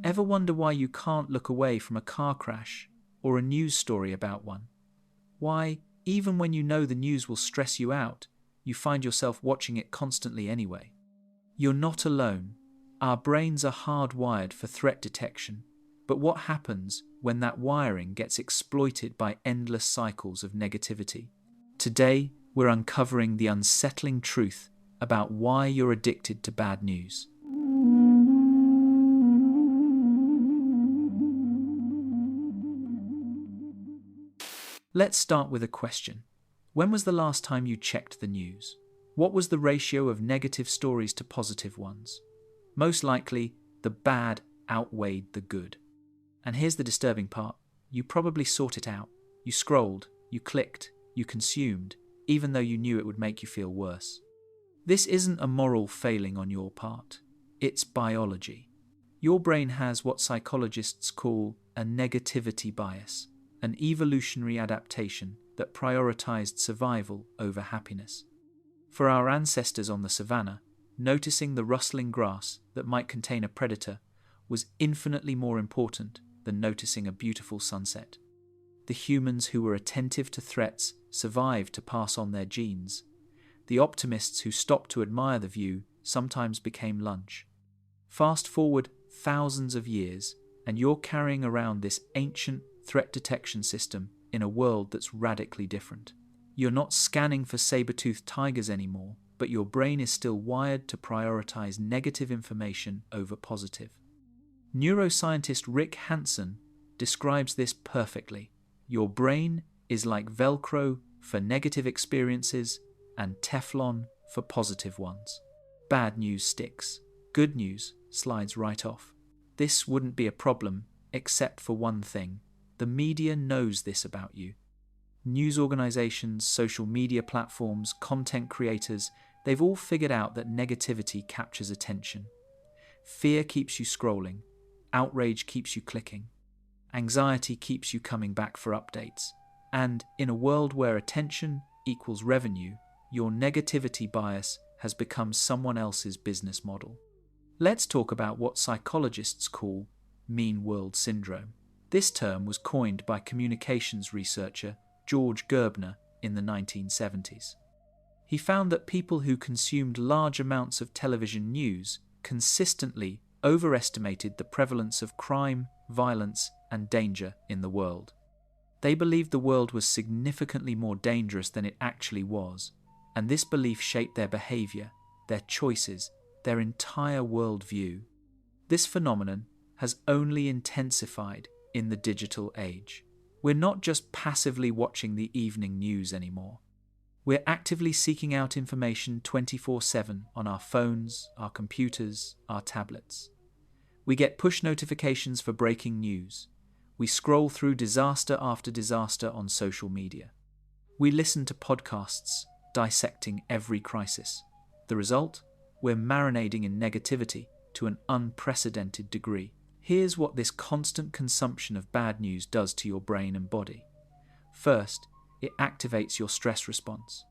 Ever wonder why you can't look away from a car crash or a news story about one? Why, even when you know the news will stress you out, you find yourself watching it constantly anyway? You're not alone. Our brains are hardwired for threat detection, but what happens when that wiring gets exploited by endless cycles of negativity? Today, we're uncovering the unsettling truth about why you're addicted to bad news. Let's start with a question. When was the last time you checked the news? What was the ratio of negative stories to positive ones? Most likely, the bad outweighed the good. And here's the disturbing part. You probably sought it out. You scrolled, you clicked, you consumed, even though you knew it would make you feel worse. This isn't a moral failing on your part. It's biology. Your brain has what psychologists call a negativity bias, an evolutionary adaptation that prioritized survival over happiness. For our ancestors on the savannah, noticing the rustling grass that might contain a predator was infinitely more important than noticing a beautiful sunset. The humans who were attentive to threats survived to pass on their genes. The optimists who stopped to admire the view sometimes became lunch. Fast forward thousands of years, and you're carrying around this ancient threat detection system in a world that's radically different. You're not scanning for saber-toothed tigers anymore, but your brain is still wired to prioritize negative information over positive. Neuroscientist Rick Hanson describes this perfectly. Your brain is like Velcro for negative experiences and Teflon for positive ones. Bad news sticks. Good news slides right off. This wouldn't be a problem except for one thing. The media knows this about you. News organizations, social media platforms, content creators, they've all figured out that negativity captures attention. Fear keeps you scrolling. Outrage keeps you clicking. Anxiety keeps you coming back for updates. And in a world where attention equals revenue, your negativity bias has become someone else's business model. Let's talk about what psychologists call mean world syndrome. This term was coined by communications researcher George Gerbner in the 1970s. He found that people who consumed large amounts of television news consistently overestimated the prevalence of crime, violence, and danger in the world. They believed the world was significantly more dangerous than it actually was, and this belief shaped their behavior, their choices, their entire worldview. This phenomenon has only intensified in the digital age. We're not just passively watching the evening news anymore. We're actively seeking out information 24/7 on our phones, our computers, our tablets. We get push notifications for breaking news. We scroll through disaster after disaster on social media. We listen to podcasts dissecting every crisis. The result? We're marinating in negativity to an unprecedented degree. Here's what this constant consumption of bad news does to your brain and body. First, it activates your stress response.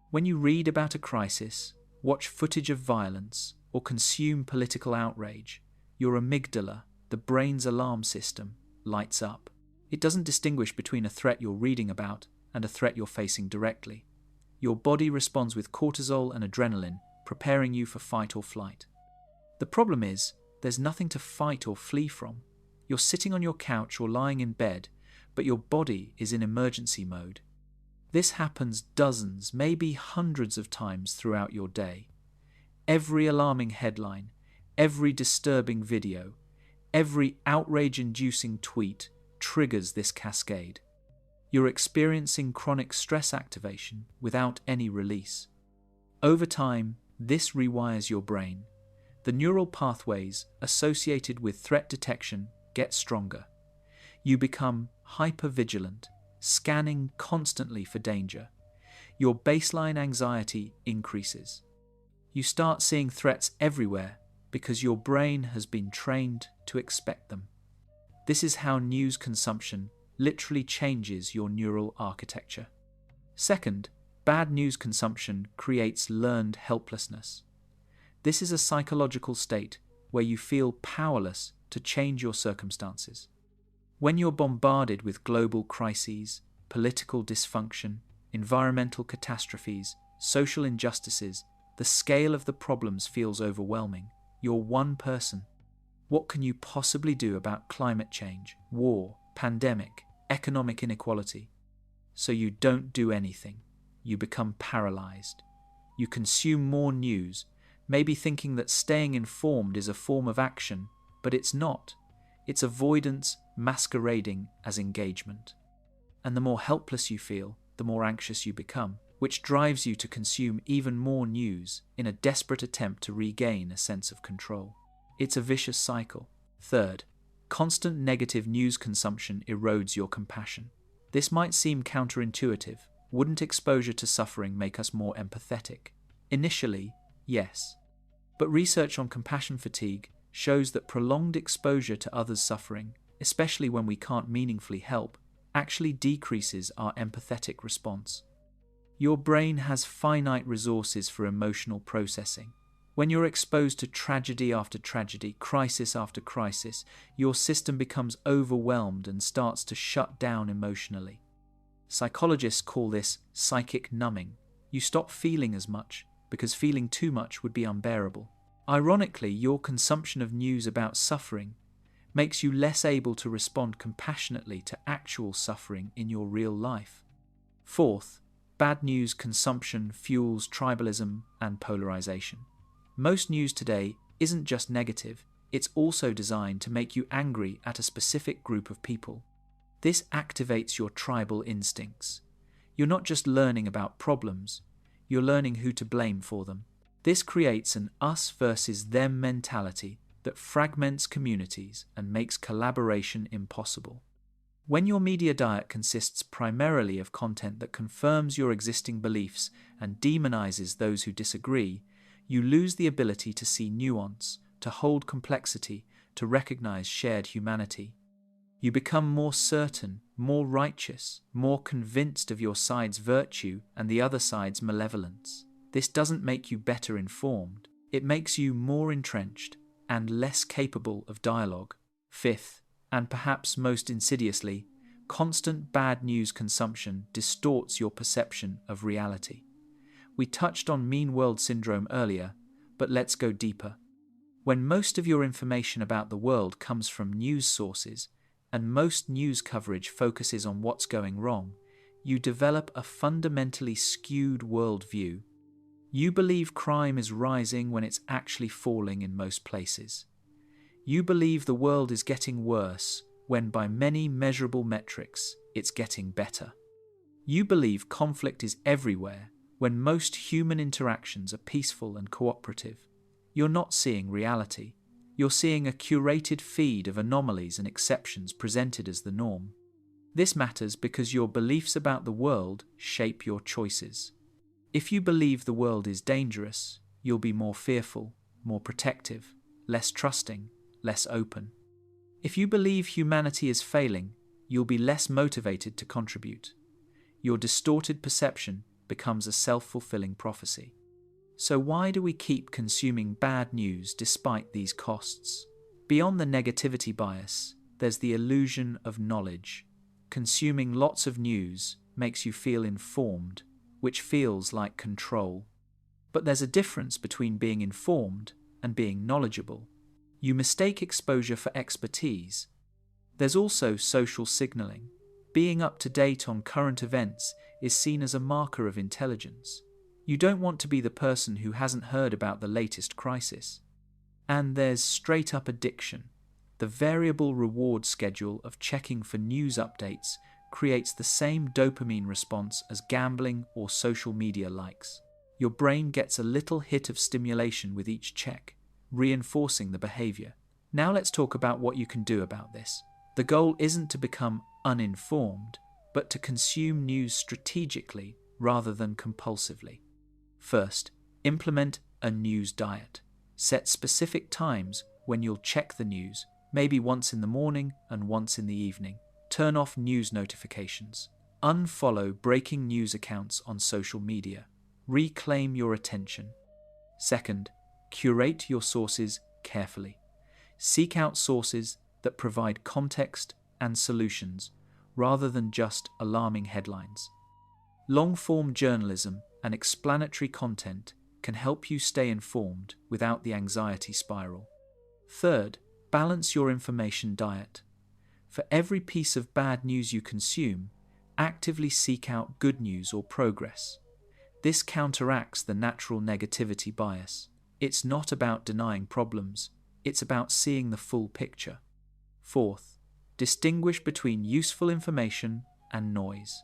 When you read about a crisis, watch footage of violence, or consume political outrage, your amygdala, the brain's alarm system, lights up. It doesn't distinguish between a threat you're reading about and a threat you're facing directly. Your body responds with cortisol and adrenaline, preparing you for fight or flight. The problem is, there's nothing to fight or flee from. You're sitting on your couch or lying in bed, but your body is in emergency mode. This happens dozens, maybe hundreds of times throughout your day. Every alarming headline, every disturbing video, every outrage-inducing tweet triggers this cascade. You're experiencing chronic stress activation without any release. Over time, this rewires your brain. The neural pathways associated with threat detection get stronger. You become hypervigilant, scanning constantly for danger. Your baseline anxiety increases. You start seeing threats everywhere because your brain has been trained to expect them. This is how news consumption literally changes your neural architecture. Second, bad news consumption creates learned helplessness. This is a psychological state where you feel powerless to change your circumstances. When you're bombarded with global crises, political dysfunction, environmental catastrophes, social injustices, the scale of the problems feels overwhelming. You're one person. What can you possibly do about climate change, war, pandemic, economic inequality? So you don't do anything. You become paralyzed. You consume more news, maybe thinking that staying informed is a form of action, but it's not. It's avoidance masquerading as engagement. And the more helpless you feel, the more anxious you become, which drives you to consume even more news in a desperate attempt to regain a sense of control. It's a vicious cycle. Third, constant negative news consumption erodes your compassion. This might seem counterintuitive. Wouldn't exposure to suffering make us more empathetic? Initially, yes. But research on compassion fatigue shows that prolonged exposure to others' suffering, especially when we can't meaningfully help, actually decreases our empathetic response. Your brain has finite resources for emotional processing. When you're exposed to tragedy after tragedy, crisis after crisis, your system becomes overwhelmed and starts to shut down emotionally. Psychologists call this psychic numbing. You stop feeling as much because feeling too much would be unbearable. Ironically, your consumption of news about suffering makes you less able to respond compassionately to actual suffering in your real life. Fourth, bad news consumption fuels tribalism and polarization. Most news today isn't just negative, it's also designed to make you angry at a specific group of people. This activates your tribal instincts. You're not just learning about problems, you're learning who to blame for them. This creates an us versus them mentality that fragments communities and makes collaboration impossible. When your media diet consists primarily of content that confirms your existing beliefs and demonizes those who disagree, you lose the ability to see nuance, to hold complexity, to recognize shared humanity. You become more certain, more righteous, more convinced of your side's virtue and the other side's malevolence. This doesn't make you better informed. It makes you more entrenched and less capable of dialogue. Fifth, and perhaps most insidiously, constant bad news consumption distorts your perception of reality. We touched on mean world syndrome earlier, but let's go deeper. When most of your information about the world comes from news sources, and most news coverage focuses on what's going wrong, you develop a fundamentally skewed worldview. You believe crime is rising when it's actually falling in most places. You believe the world is getting worse when by many measurable metrics it's getting better. You believe conflict is everywhere when most human interactions are peaceful and cooperative. You're not seeing reality. You're seeing a curated feed of anomalies and exceptions presented as the norm. This matters because your beliefs about the world shape your choices. If you believe the world is dangerous, you'll be more fearful, more protective, less trusting, less open. If you believe humanity is failing, you'll be less motivated to contribute. Your distorted perception becomes a self-fulfilling prophecy. So why do we keep consuming bad news despite these costs? Beyond the negativity bias, there's the illusion of knowledge. Consuming lots of news makes you feel informed, which feels like control. But there's a difference between being informed and being knowledgeable. You mistake exposure for expertise. There's also social signaling. Being up to date on current events is seen as a marker of intelligence. You don't want to be the person who hasn't heard about the latest crisis. And there's straight-up addiction. The variable reward schedule of checking for news updates creates the same dopamine response as gambling or social media likes. Your brain gets a little hit of stimulation with each check, reinforcing the behavior. Now let's talk about what you can do about this. The goal isn't to become uninformed, but to consume news strategically rather than compulsively. First, implement a news diet. Set specific times when you'll check the news, maybe once in the morning and once in the evening. Turn off news notifications. Unfollow breaking news accounts on social media. Reclaim your attention. Second, curate your sources carefully. Seek out sources that provide context and solutions, rather than just alarming headlines. Long-form journalism and explanatory content can help you stay informed without the anxiety spiral. Third, balance your information diet. For every piece of bad news you consume, actively seek out good news or progress. This counteracts the natural negativity bias. It's not about denying problems, it's about seeing the full picture. Fourth, distinguish between useful information and noise.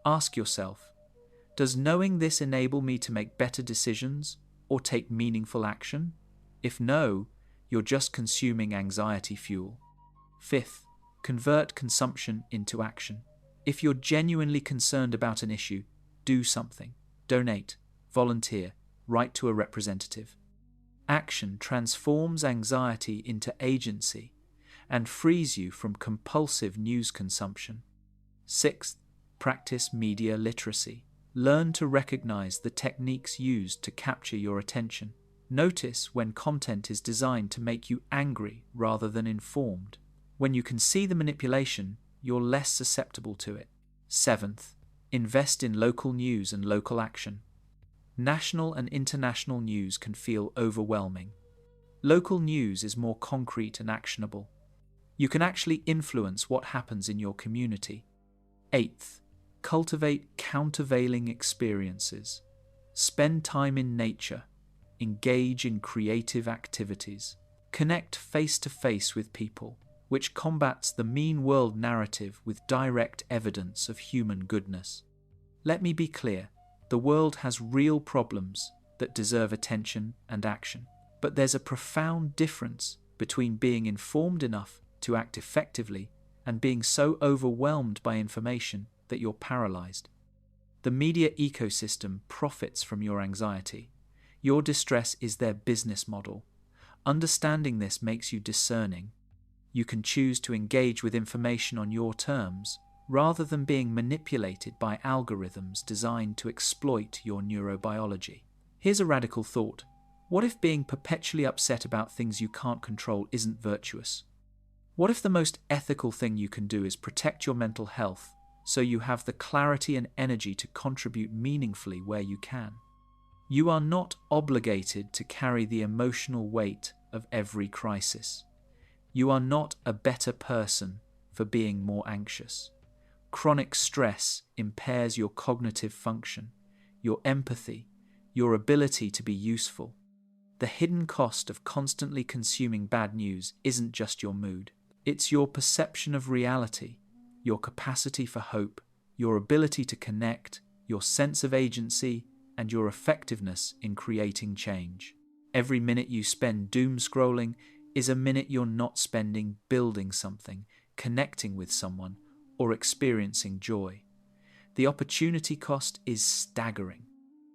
Ask yourself, does knowing this enable me to make better decisions or take meaningful action? If no, you're just consuming anxiety fuel. Fifth, convert consumption into action. If you're genuinely concerned about an issue, do something. Donate, volunteer, write to a representative. Action transforms anxiety into agency and frees you from compulsive news consumption. Sixth, practice media literacy. Learn to recognize the techniques used to capture your attention. Notice when content is designed to make you angry rather than informed. When you can see the manipulation, you're less susceptible to it. Seventh, invest in local news and local action. National and international news can feel overwhelming. Local news is more concrete and actionable. You can actually influence what happens in your community. Eighth, cultivate countervailing experiences. Spend time in nature. Engage in creative activities. Connect face-to-face with people, which combats the mean world narrative with direct evidence of human goodness. Let me be clear, the world has real problems that deserve attention and action. But there's a profound difference between being informed enough to act effectively and being so overwhelmed by information that you're paralyzed. The media ecosystem profits from your anxiety. Your distress is their business model. Understanding this makes you discerning. You can choose to engage with information on your terms, rather than being manipulated by algorithms designed to exploit your neurobiology. Here's a radical thought. What if being perpetually upset about things you can't control isn't virtuous? What if the most ethical thing you can do is protect your mental health so you have the clarity and energy to contribute meaningfully where you can? You are not obligated to carry the emotional weight of every crisis. You are not a better person for being more anxious. Chronic stress impairs your cognitive function, your empathy, your ability to be useful. The hidden cost of constantly consuming bad news isn't just your mood. It's your perception of reality, your capacity for hope, your ability to connect, your sense of agency, and your effectiveness in creating change. Every minute you spend doomscrolling is a minute you're not spending building something, connecting with someone, or experiencing joy. The opportunity cost is staggering.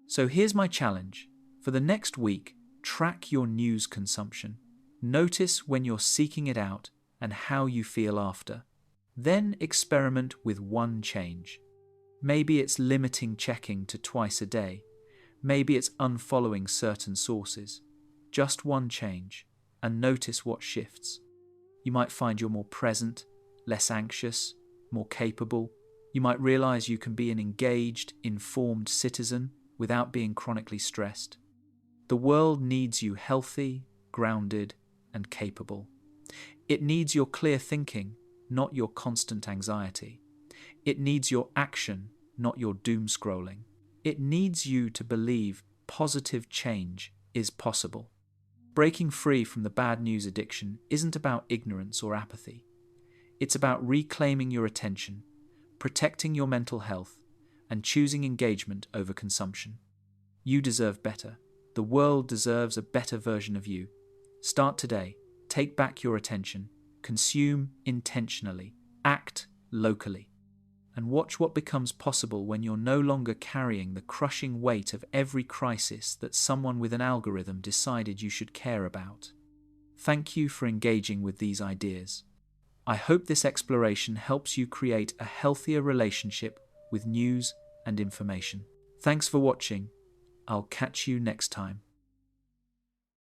So here's my challenge. For the next week, track your news consumption. Notice when you're seeking it out and how you feel after. Then experiment with one change. Maybe it's limiting checking to twice a day. Maybe it's unfollowing certain sources. Just one change, and notice what shifts. You might find you're more present, less anxious, more capable. You might realize you can be an engaged, informed citizen without being chronically stressed. The world needs you healthy, grounded, and capable. It needs your clear thinking, not your constant anxiety. It needs your action, not your doom scrolling. It needs you to believe positive change is possible. Breaking free from the bad news addiction isn't about ignorance or apathy. It's about reclaiming your attention, protecting your mental health, and choosing engagement over consumption. You deserve better. The world deserves a better version of you. Start today. Take back your attention. Consume intentionally. Act locally. And watch what becomes possible when you're no longer carrying the crushing weight of every crisis that someone with an algorithm decided you should care about. Thank you for engaging with these ideas. I hope this exploration helps you create a healthier relationship with news and information. Thanks for watching. I'll catch you next time.